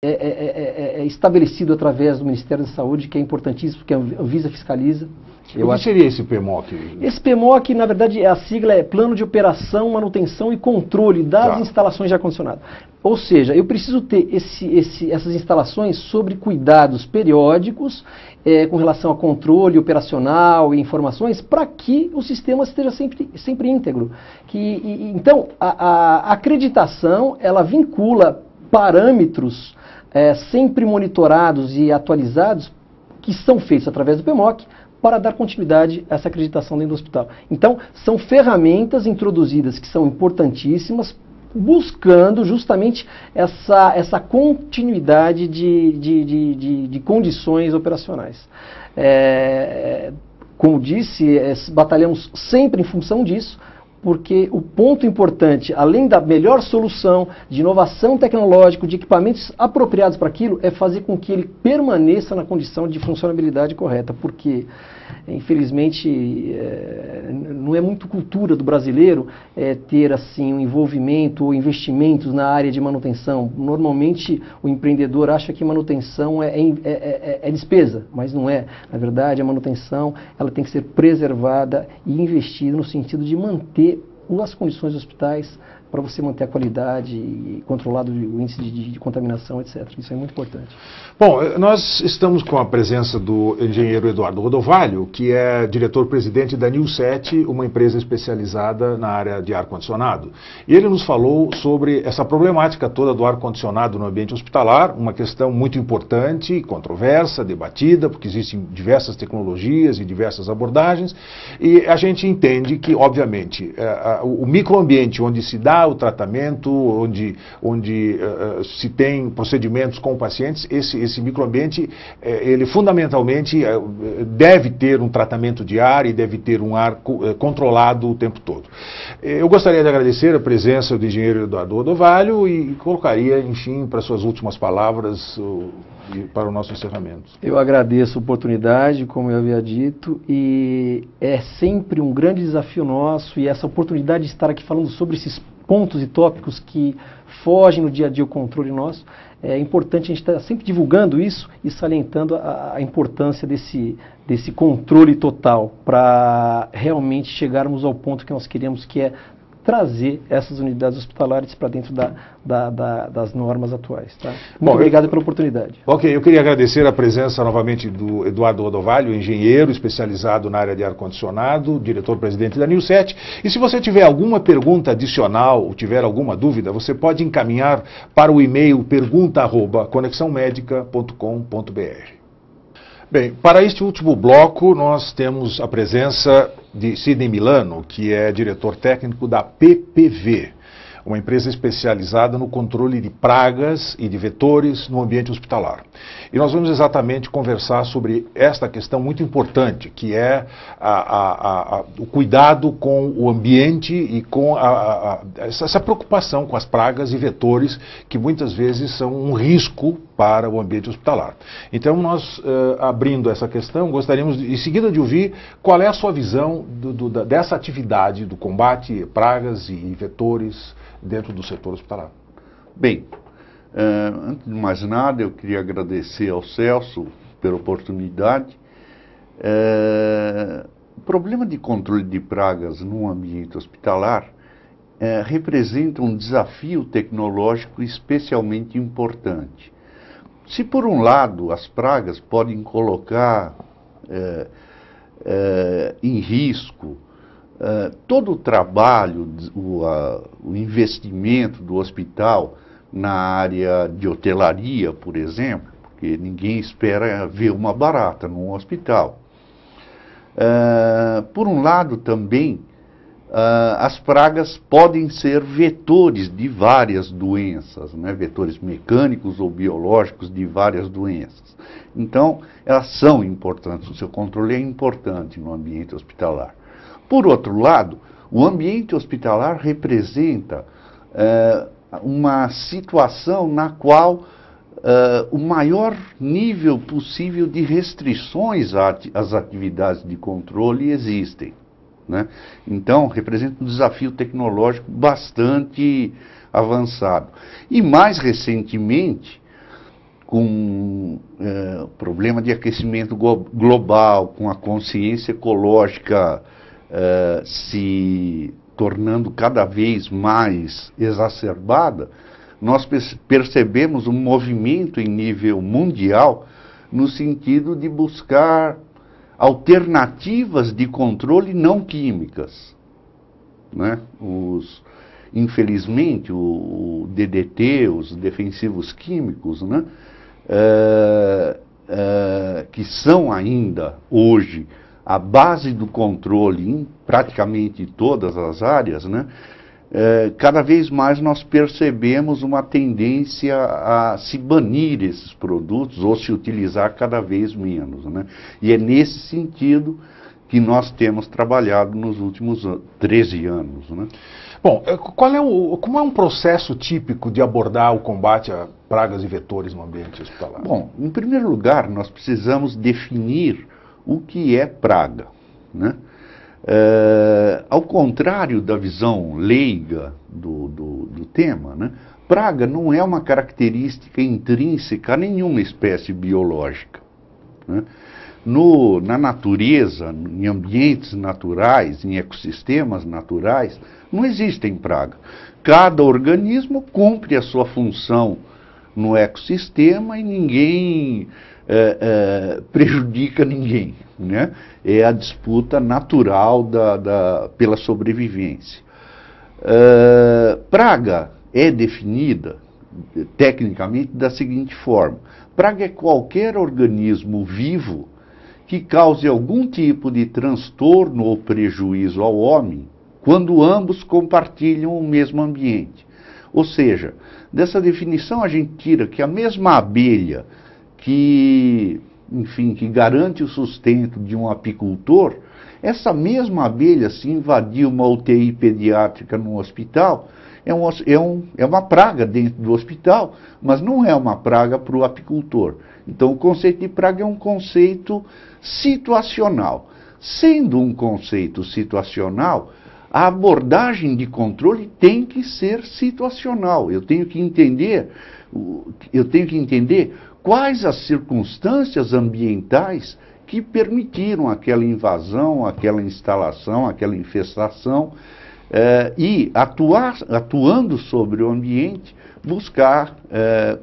é estabelecido através do Ministério da Saúde, que é importantíssimo, porque a Anvisa fiscaliza. O que seria esse PMOC? Esse PMOC, na verdade, a sigla é Plano de Operação, Manutenção e Controle das Instalações de ar-condicionado. Ou seja, eu preciso ter essas instalações sobre cuidados periódicos, com relação a controle operacional e informações, para que o sistema esteja sempre íntegro. Então, a acreditação, ela vincula parâmetros sempre monitorados e atualizados, que são feitos através do PMOC, para dar continuidade a essa acreditação dentro do hospital. Então, são ferramentas introduzidas que são importantíssimas, buscando justamente essa continuidade de condições operacionais. Como disse, batalhamos sempre em função disso, porque o ponto importante, além da melhor solução de inovação tecnológica, de equipamentos apropriados para aquilo, é fazer com que ele permaneça na condição de funcionalidade correta, porque, infelizmente, não é muito cultura do brasileiro ter assim um envolvimento ou investimentos na área de manutenção. Normalmente, o empreendedor acha que manutenção é despesa, mas não é. Na verdade, a manutenção ela tem que ser preservada e investida no sentido de manter as condições dos hospitais para você manter a qualidade e controlado o índice de contaminação, etc. Isso é muito importante. Bom, nós estamos com a presença do engenheiro Eduardo Rodovalho, que é diretor-presidente da Newset, uma empresa especializada na área de ar-condicionado. E ele nos falou sobre essa problemática toda do ar-condicionado no ambiente hospitalar, uma questão muito importante, controversa, debatida, porque existem diversas tecnologias e diversas abordagens, e a gente entende que, obviamente, o microambiente onde se dá o tratamento, onde se tem procedimentos com pacientes, esse microambiente, ele fundamentalmente deve ter um tratamento de ar e deve ter um ar controlado o tempo todo. Eu gostaria de agradecer a presença do engenheiro Eduardo Rodovalho e colocaria, enfim, para suas últimas palavras para o nosso encerramento. Eu agradeço a oportunidade, como eu havia dito, e é sempre um grande desafio nosso, e essa oportunidade de estar aqui falando sobre esses pontos e tópicos que fogem no dia a dia o controle nosso, é importante a gente estar sempre divulgando isso e salientando a importância desse controle total para realmente chegarmos ao ponto que nós queremos, que é trazer essas unidades hospitalares para dentro das normas atuais. Tá? Muito obrigado pela oportunidade. Ok, eu queria agradecer a presença novamente do Eduardo Rodovalho, engenheiro especializado na área de ar-condicionado, diretor-presidente da Newset. E se você tiver alguma pergunta adicional ou tiver alguma dúvida, você pode encaminhar para o e-mail pergunta@conexãomedica.com.br. Bem, para este último bloco, nós temos a presença de Sidney Milano, que é diretor técnico da PPV, uma empresa especializada no controle de pragas e de vetores no ambiente hospitalar. E nós vamos exatamente conversar sobre esta questão muito importante, que é o cuidado com o ambiente e com essa preocupação com as pragas e vetores, que muitas vezes são um risco para o ambiente hospitalar. Então, nós, abrindo essa questão, gostaríamos, em seguida, de ouvir qual é a sua visão dessa atividade do combate a pragas e vetores dentro do setor hospitalar. Bem, antes de mais nada, eu queria agradecer ao Celso pela oportunidade. O problema de controle de pragas no ambiente hospitalar representa um desafio tecnológico especialmente importante. Se por um lado as pragas podem colocar em risco todo o trabalho, o investimento do hospital na área de hotelaria, por exemplo, porque ninguém espera ver uma barata num hospital. Por um lado também, as pragas podem ser vetores de várias doenças, né? Vetores mecânicos ou biológicos de várias doenças. Então, elas são importantes, o seu controle é importante no ambiente hospitalar. Por outro lado, o ambiente hospitalar representa uma situação na qual o maior nível possível de restrições às atividades de controle existem, né? Então, representa um desafio tecnológico bastante avançado. E mais recentemente, com problema de aquecimento global, com a consciência ecológica se tornando cada vez mais exacerbada, nós percebemos um movimento em nível mundial no sentido de buscar alternativas de controle não químicas, né? Infelizmente, o DDT, os defensivos químicos, né? Que são ainda hoje a base do controle em praticamente todas as áreas, né? Cada vez mais nós percebemos uma tendência a se banir esses produtos ou se utilizar cada vez menos, né? E é nesse sentido que nós temos trabalhado nos últimos 13 anos, né? Bom, como é um processo típico de abordar o combate a pragas e vetores no ambiente hospitalar? Bom, em primeiro lugar, nós precisamos definir o que é praga, né? Ao contrário da visão leiga do tema, né? Praga não é uma característica intrínseca a nenhuma espécie biológica, né? Na natureza, em ambientes naturais, em ecossistemas naturais, não existem pragas. Cada organismo cumpre a sua função no ecossistema e ninguém prejudica ninguém, né? É a disputa natural pela sobrevivência. Praga é definida tecnicamente da seguinte forma: praga é qualquer organismo vivo que cause algum tipo de transtorno ou prejuízo ao homem quando ambos compartilham o mesmo ambiente. Ou seja, dessa definição a gente tira que a mesma abelha que garante o sustento de um apicultor, essa mesma abelha, se invadir uma UTI pediátrica no hospital, é uma praga dentro do hospital, mas não é uma praga para o apicultor. Então, o conceito de praga é um conceito situacional. Sendo um conceito situacional, a abordagem de controle tem que ser situacional. Eu tenho que entender quais as circunstâncias ambientais que permitiram aquela invasão, aquela instalação, aquela infestação, e atuando sobre o ambiente, buscar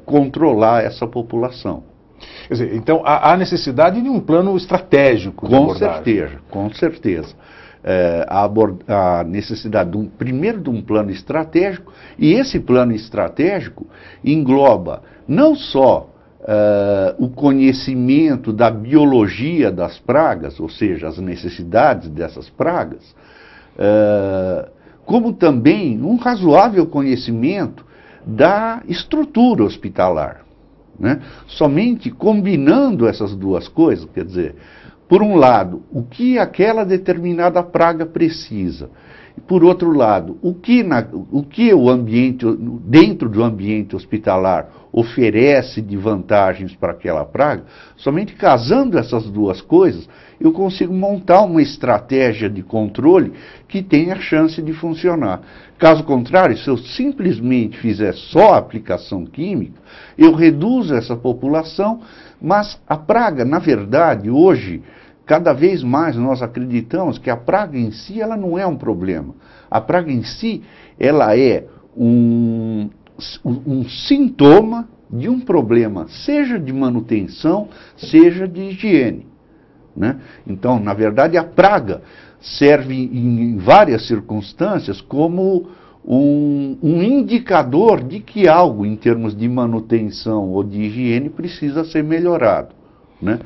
controlar essa população. Quer dizer, então há necessidade de um plano estratégico de abordagem. Com certeza. A necessidade primeiro de um plano estratégico, e esse plano estratégico engloba não só o conhecimento da biologia das pragas, ou seja, as necessidades dessas pragas, como também um razoável conhecimento da estrutura hospitalar, né? Somente combinando essas duas coisas, quer dizer, por um lado, o que aquela determinada praga precisa, e por outro lado, o que o ambiente, dentro do ambiente hospitalar, oferece de vantagens para aquela praga, somente casando essas duas coisas, eu consigo montar uma estratégia de controle que tenha chance de funcionar. Caso contrário, se eu simplesmente fizer só a aplicação química, eu reduzo essa população, mas a praga, na verdade, hoje, cada vez mais nós acreditamos que a praga em si, ela não é um problema. A praga em si, ela é um sintoma de um problema, seja de manutenção, seja de higiene, né? Então, na verdade, a praga serve em várias circunstâncias como um indicador de que algo, em termos de manutenção ou de higiene, precisa ser melhorado, né?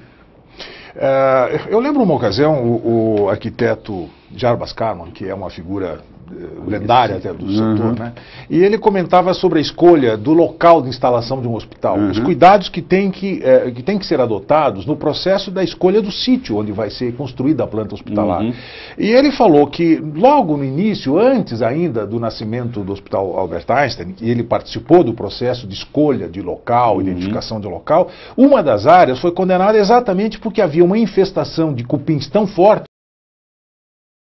Eu lembro uma ocasião, o arquiteto Jarbas Karman, que é uma figura lendária até do setor, né? E ele comentava sobre a escolha do local de instalação de um hospital, os cuidados que têm que ser adotados no processo da escolha do sítio onde vai ser construída a planta hospitalar. E ele falou que logo no início, antes ainda do nascimento do Hospital Albert Einstein, e ele participou do processo de escolha de local, identificação de local, uma das áreas foi condenada exatamente porque havia uma infestação de cupins tão forte